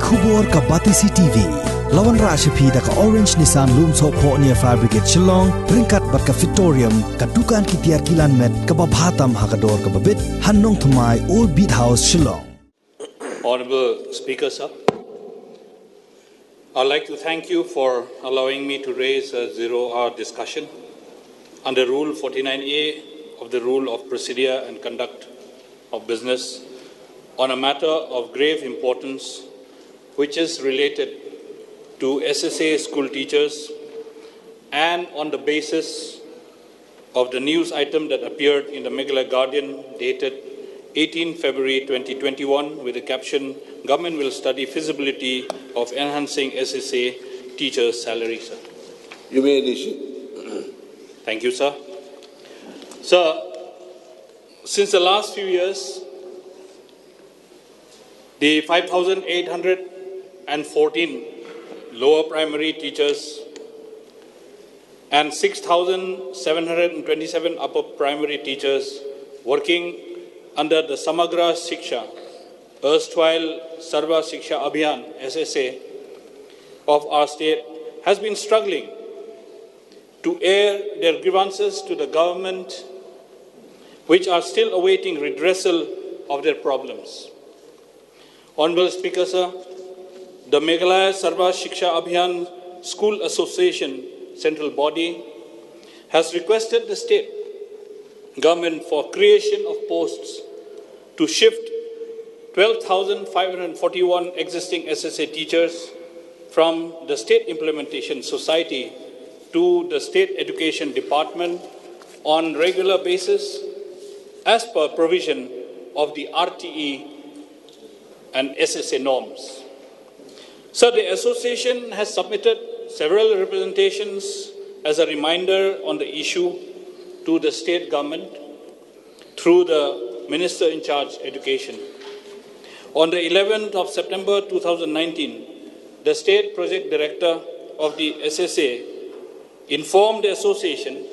Kubor ka Batisi TV. Lawan Rashapi da ka Orange Nissan Loom So Po near Fabricate Shillong, Ringkat bat ka Victorium, ka Dukan ki Tiar Kilan Met, ka Babhatam Hakador ka Babit, Hannong Thamai Old Beat House Shillong. Honorable Speaker, sir, I'd like to thank you for allowing me to raise a zero-hour discussion under Rule 49A of the Rule of Procedure and Conduct of Business on a matter of grave importance which is related to SSA school teachers and on the basis of the news item that appeared in the Meghalaya Guardian dated 18 February 2021 with the caption, Government will study feasibility of enhancing SSA teachers' salaries. Sir. You may initiate. Thank you, sir. Sir, since the last few years, the 5,814 lower primary teachers and 6,727 upper primary teachers working under the Samagra Shiksha, erstwhile Sarva Shiksha Abhiyan, SSA, of our state has been struggling to air their grievances to the government, which are still awaiting redressal of their problems. Honorable Speaker, sir, the Meghalaya Sarva Shiksha Abhiyan School Association central body has requested the state government for creation of posts to shift 12,541 existing SSA teachers from the State Implementation Society to the State Education Department on regular basis as per provision of the RTE and SSA norms. So the association has submitted several representations as a reminder on the issue to the state government through the Minister in charge Education. On the 11th of September 2019, the State Project Director of the SSA informed the association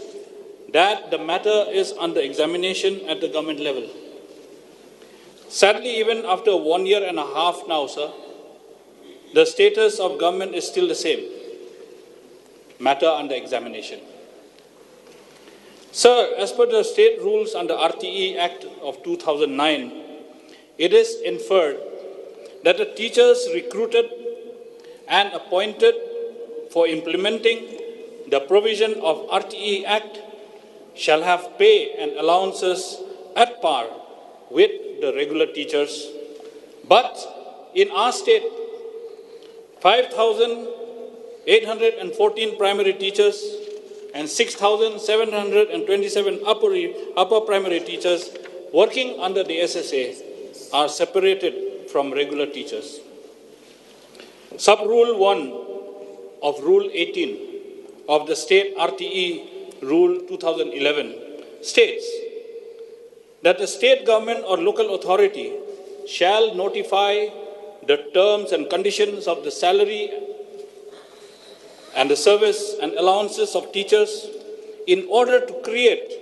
that the matter is under examination at the government level. Sadly, even after 1 year and a half now, sir, the status of government is still the same. Matter under examination. Sir, as per the state rules under RTE Act of 2009, it is inferred that the teachers recruited and appointed for implementing the provision of RTE Act shall have pay and allowances at par with the regular teachers. But in our state, 5,814 primary teachers and 6,727 upper primary teachers working under the SSA are separated from regular teachers. Sub-Rule 1 of Rule 18 of the State RTE Rule 2011 states that the state government or local authority shall notify the terms and conditions of the salary and the service and allowances of teachers in order to create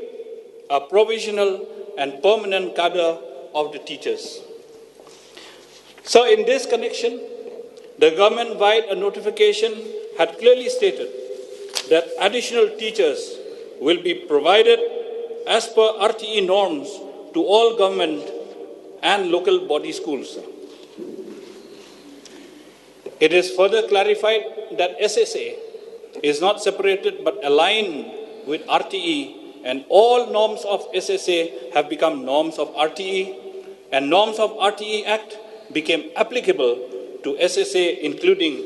a provisional and permanent cadre of the teachers. So in this connection, the government via a notification had clearly stated that additional teachers will be provided as per RTE norms to all government and local body schools. It is further clarified that SSA is not separated but aligned with RTE, and all norms of SSA have become norms of RTE, and norms of RTE Act became applicable to SSA, including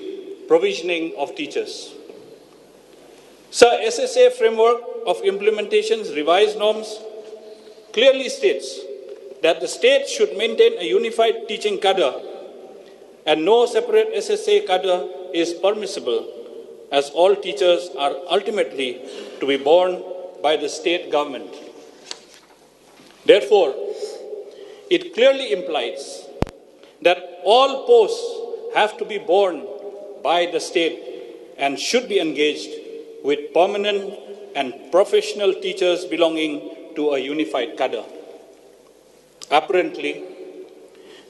provisioning of teachers. So SSA framework of implementation's revised norms clearly states that the state should maintain a unified teaching cadre and no separate SSA cadre is permissible, as all teachers are ultimately to be borne by the state government. Therefore, it clearly implies that all posts have to be borne by the state and should be engaged with permanent and professional teachers belonging to a unified cadre. Apparently,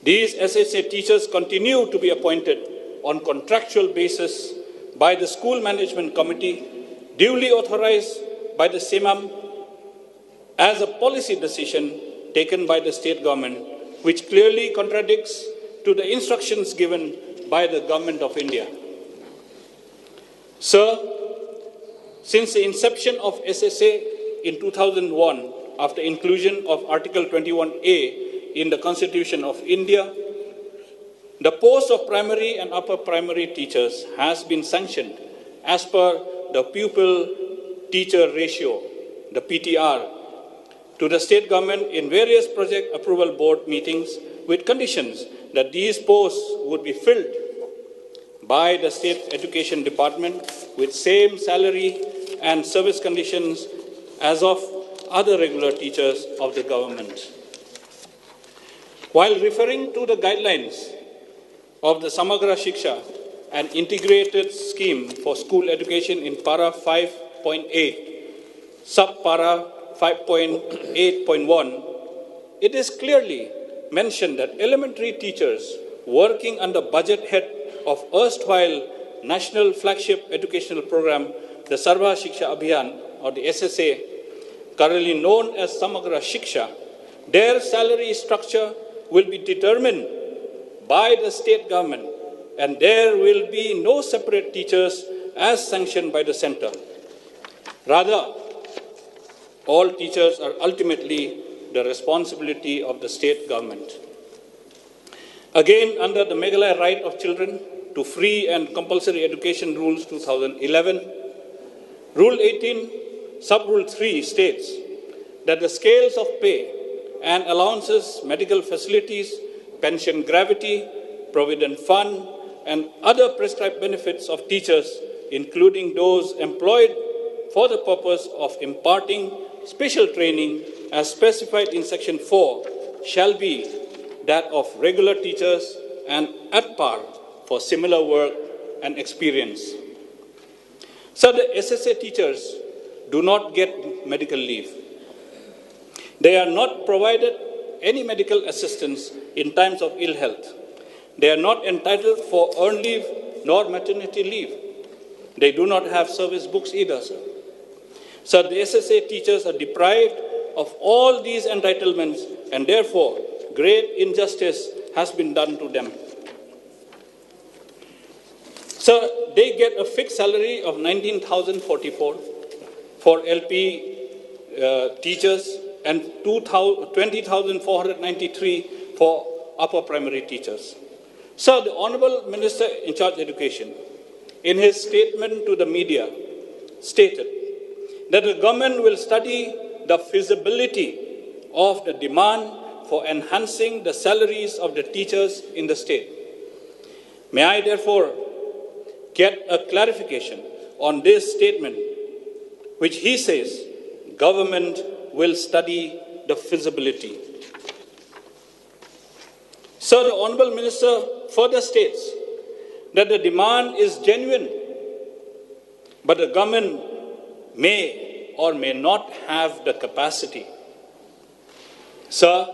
These SSA teachers continue to be appointed on contractual basis by the School Management Committee, duly authorized by the SEMAM as a policy decision taken by the state government, which clearly contradicts to the instructions given by the Government of India. Sir, since the inception of SSA in 2001, after inclusion of Article 21A in the Constitution of India, the post of primary and upper primary teachers has been sanctioned as per the pupil-teacher ratio, the PTR, to the state government in various project approval board meetings with conditions that these posts would be filled by the State Education Department with same salary and service conditions as of other regular teachers of the government. While referring to the guidelines of the Samagra Shiksha, an integrated scheme for school education in Para 5.8, Sub-Para 5.8.1, it is clearly mentioned that elementary teachers working under budget head of erstwhile National Flagship Educational Program, the Sarva Shiksha Abhiyan, or the SSA, currently known as Samagra Shiksha, their salary structure will be determined by the state government, and there will be no separate teachers as sanctioned by the center. Rather, all teachers are ultimately the responsibility of the state government. Again, under the Meghalaya Right of Children to Free and Compulsory Education Rules 2011, Rule 18, Sub-Rule 3 states that the scales of pay and allowances, medical facilities, pension gravity, provident fund, and other prescribed benefits of teachers, including those employed for the purpose of imparting special training as specified in Section 4, shall be that of regular teachers and at par for similar work and experience. So the SSA teachers do not get medical leave. They are not provided any medical assistance in times of ill health. They are not entitled for earned leave nor maternity leave. They do not have service books either, sir. So the SSA teachers are deprived of all these entitlements, and therefore great injustice has been done to them. So they get a fixed salary of 19,044 for LP teachers and 20,493 for upper primary teachers. So the Honorable Minister in charge of Education, in his statement to the media, stated that the government will study the feasibility of the demand for enhancing the salaries of the teachers in the state. May I therefore get a clarification on this statement, which he says government will study the feasibility. So the Honorable Minister further states that the demand is genuine, but the government may or may not have the capacity. Sir,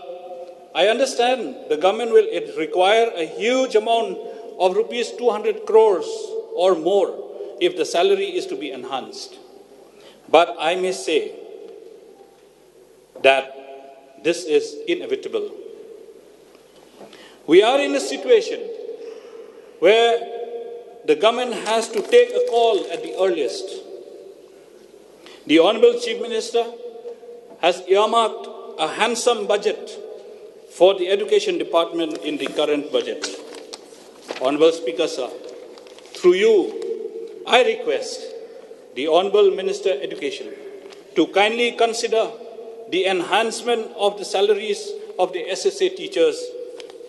I understand the government will require a huge amount of rupees 200 crores or more if the salary is to be enhanced. But I may say that this is inevitable. We are in a situation where the government has to take a call at the earliest. The Honorable Chief Minister has earmarked a handsome budget for the Education Department in the current budget. Honorable Speaker, sir, through you, I request the Honorable Minister of Education to kindly consider the enhancement of the salaries of the SSA teachers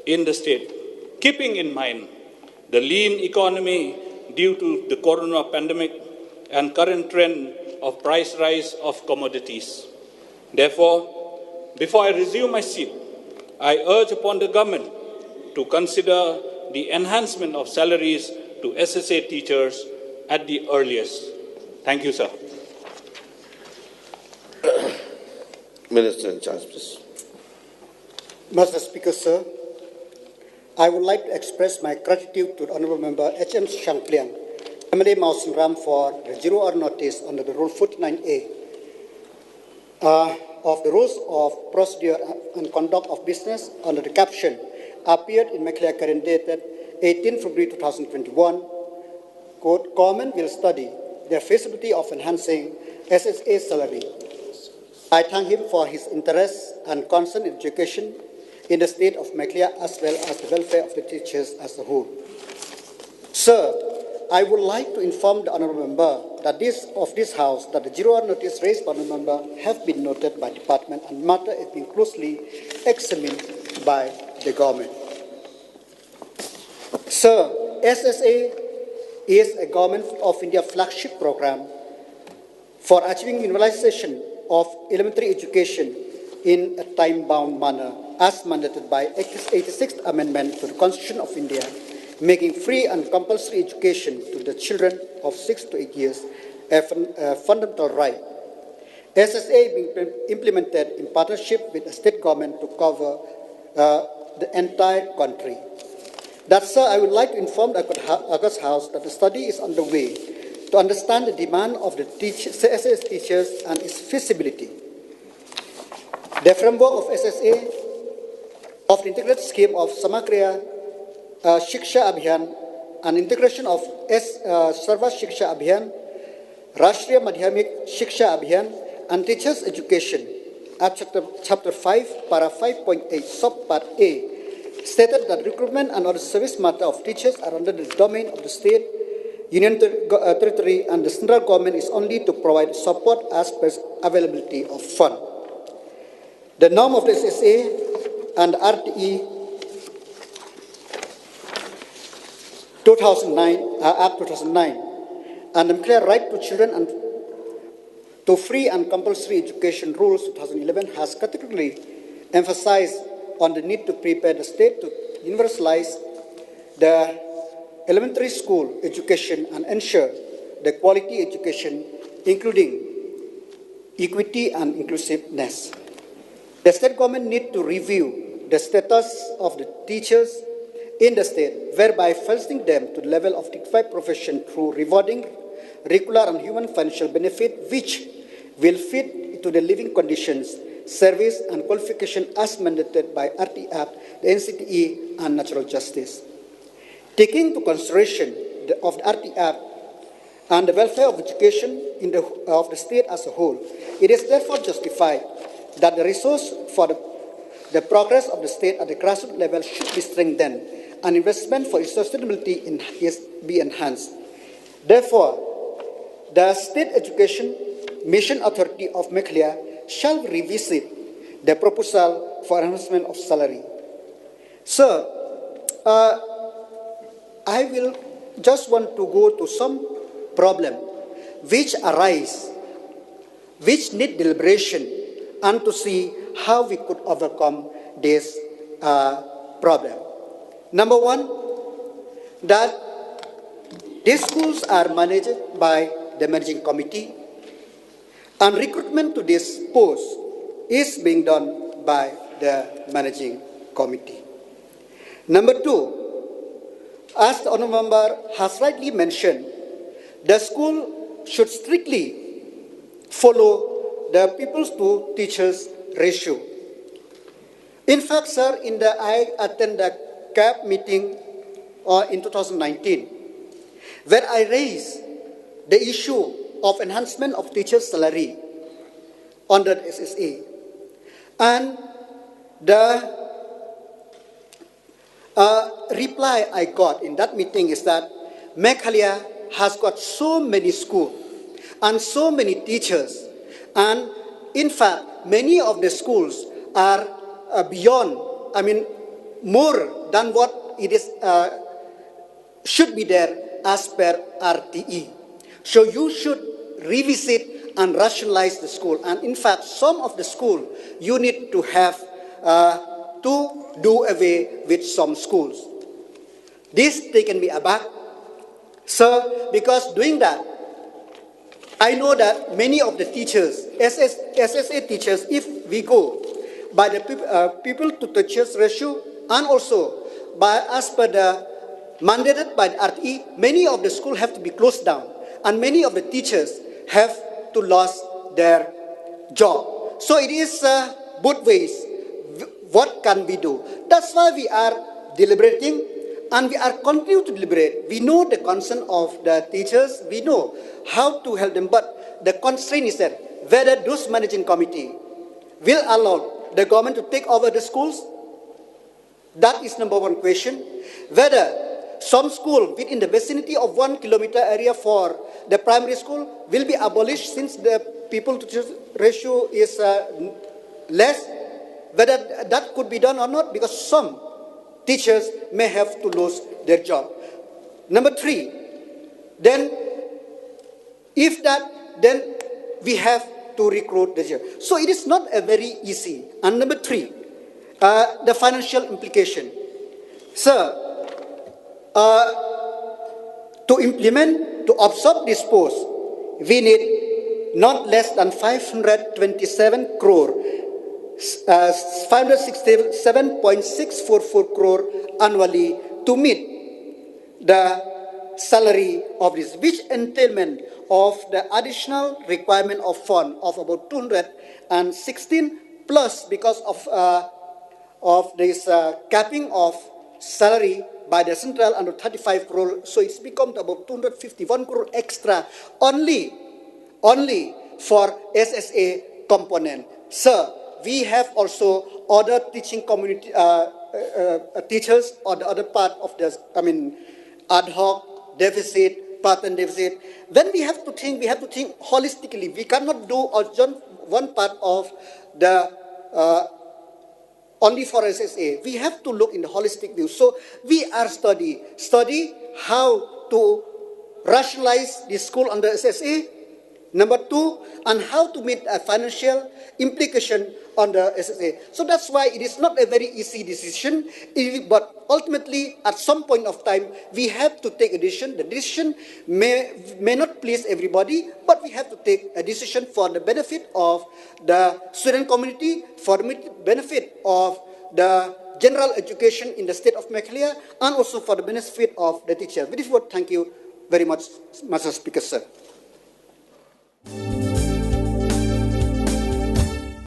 in the state, keeping in mind the lean economy due to the corona pandemic and current trend of price rise of commodities. Therefore, before I resume my seat, I urge upon the government to consider the enhancement of salaries to SSA teachers at the earliest. Thank you, sir. Minister in charge, please. Mr. Speaker, sir, I would like to express my gratitude to the Honourable Member H.M. Shangpliang, MLA Mausen Ram, for the 0-hour notice under the Rule 49A of the Rules of Procedure and Conduct of Business under the caption appeared in Mekhlia Current dated 18 February 2021. Quote, government will study the feasibility of enhancing SSA salary. I thank him for his interest and concern in education in the state of Mekhlia as well as the welfare of the teachers as a whole. Sir, I would like to inform the Honourable Member that this House that the 0-hour notice raised by the member have been noted by Department and matter is being closely examined by the government. Sir, SSA is a Government of India flagship program for achieving universalization of elementary education in a time-bound manner as mandated by 86th Amendment to the Constitution of India, making free and compulsory education to the children of 6 to 8 years a fundamental right. SSA being implemented in partnership with the state government to cover the entire country. That, sir, I would like to inform the August House that the study is underway to understand the demand of the SSA teachers and its feasibility. The framework of SSA of the integrated scheme of Samagriya Shiksha Abhiyan and integration of Sarva Shiksha Abhiyan, Rashtriya Madhyamik Shiksha Abhiyan and teachers education at chapter 5, para 5.8, subpart A, stated that recruitment and other service matter of teachers are under the domain of the state, union territory, and the central government is only to provide support as per availability of fund. The norm of the SSA and RTE 2009, Act 2009, and the clear right to children and to free and compulsory education rules 2011 has categorically emphasized on the need to prepare the state to universalize the elementary school education and ensure the quality education, including equity and inclusiveness. The state government need to review the status of the teachers in the state, whereby fostering them to the level of dignified profession through rewarding regular and human financial benefit, which will fit into the living conditions, service and qualification as mandated by RT Act, the NCTE, and natural justice. Taking into consideration of the RT Act and the welfare of education of the state as a whole, it is therefore justified that the resource for the progress of the state at the grassroots level should be strengthened and investment for its sustainability be enhanced. Therefore, the State Education Mission Authority of Mekhlia shall revisit the proposal for enhancement of salary. Sir, I will just want to go to some problem which arise, which need deliberation, and to see how we could overcome this problem. Number one, that these schools are managed by the managing committee, and recruitment to this post is being done by the managing committee. Number two, as the Honourable Member has rightly mentioned, the school should strictly follow the pupils to teachers ratio. In fact, sir, I attended the CAB meeting in 2019, where I raised the issue of enhancement of teachers' salary under the SSA. And the reply I got in that meeting is that Meghalaya has got so many schools and so many teachers, and in fact, many of the schools are more than what it is should be there as per RTE. So you should revisit and rationalize the school. And in fact, some of the school you need to have to do away with some schools. This taken me aback, sir, because doing that, I know that many of the teachers, SSA teachers, if we go by the people to teachers ratio and also as per the mandated by the RTE, many of the schools have to be closed down, and many of the teachers have to lose their job. So it is both ways. What can we do? That's why we are deliberating, and we are continue to deliberate. We know the concern of the teachers. We know how to help them, but the constraint is that whether those managing committee will allow the government to take over the schools. That is number one question. Whether some school within the vicinity of 1 kilometer area for the primary school will be abolished since the people to teacher ratio is less, whether that could be done or not, because some teachers may have to lose their job. Number three, then if that, then we have to recruit the teacher. So it is not a very easy. And number three, the financial implication. Sir, to implement, to absorb this post, we need not less than 527 crore, 567.644 crore annually to meet the salary of this, which entailment of the additional requirement of fund of about 216 plus because of this capping of salary by the central under 35 crore, so it's become about 251 crore extra only for SSA component. Sir, we have also other teaching community teachers on the other part of the, ad hoc deficit, pattern deficit. When we have to think holistically. We cannot do just one part of the only for SSA. We have to look in the holistic view. So we are study how to rationalize the school under SSA. Number two, and how to meet a financial implication on the SSA. So that's why it is not a very easy decision, but ultimately at some point of time, we have to take a decision. The decision may not please everybody, but we have to take a decision for the benefit of the student community, for the benefit of the general education in the state of Meghalaya, and also for the benefit of the teacher. With this word, thank you very much, Mr. Speaker, sir.